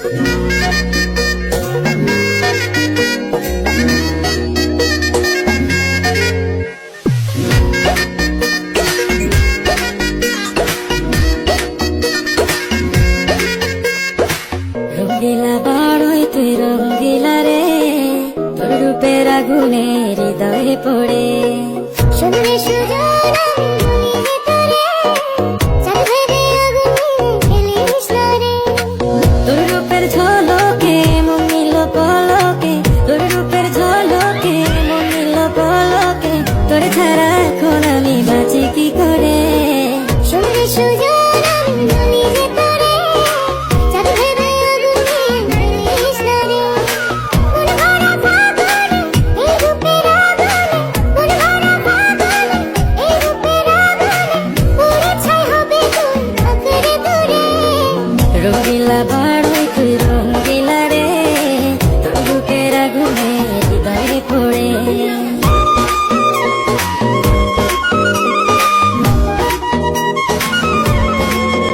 রঙ্গিলা বড়ই তুই রঙ্গিলা রে, তোর রূপের আগুনে হৃদয়ে পড়ে। শুনলে সুজন তোর রূপের ঝড়